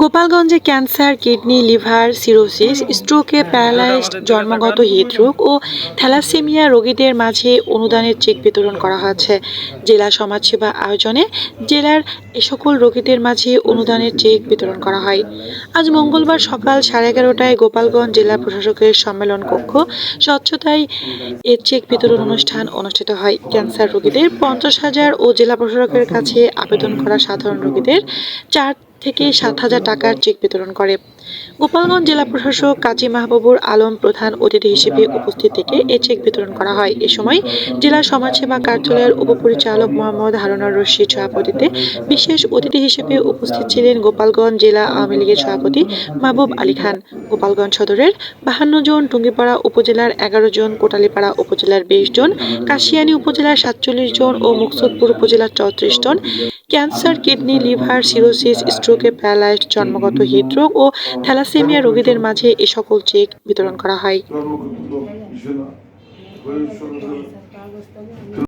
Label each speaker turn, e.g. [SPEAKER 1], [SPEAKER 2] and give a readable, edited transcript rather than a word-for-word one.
[SPEAKER 1] গোপালগঞ্জে cancer, kidney, liver cirrhosis, স্ট্রোকে paralysed, জন্মগত হৃদরোগ ও থ্যালাসেমিয়া রোগীদের মাঝে অনুদানের চেক বিতরণ করা হয়েছে। জেলা সমাজসেবা আয়োজনে জেলার এ সকল রোগীদের মাঝে অনুদানের চেক বিতরণ করা হয়। আজ মঙ্গলবার সকাল 11:30টায় গোপালগঞ্জ জেলা প্রশাসকের সম্মেলন কক্ষ স্বচ্ছতায় এর চেক বিতরণ অনুষ্ঠান অনুষ্ঠিত হয়। ক্যান্সার রোগীদের 50,000 ও জেলা প্রশাসকের কাছে আবেদন করা সাধারণ রোগীদের 4 থেকে 7,000 টাকার চেক বিতরণ করে। গোপালগঞ্জ জেলা প্রশাসক কাজী মাহবুবুর আলম প্রধান অতিথি হিসেবে উপস্থিত থেকে এ চেক বিতরণ করা হয়। এ সময় জেলা সমাজসেবা কার্যালয়ের উপপরিচালক মোহাম্মদ হারুনুর রশিদ সভাপতিত্বে বিশেষ অতিথি হিসেবে উপস্থিত ছিলেন গোপালগঞ্জ জেলা আওয়ামী লীগের সভাপতি মাহবুব আলী খান। গোপালগঞ্জ সদরের 52 জন, টুঙ্গিপাড়া উপজেলার 11 জন, কোটালীপাড়া উপজেলার 20 জন, কাশিয়ানী উপজেলার 47 জন ও মুকসুদপুর উপজেলার 34 জন ক্যান্সার, কিডনি, লিভার সিরোসিস, স্ট্রোকে প্যারালাইজড, জন্মগত হৃদরোগ ও থ্যালাসেমিয়া রোগীদের মাঝে এ সকল চেক বিতরণ করা হয়।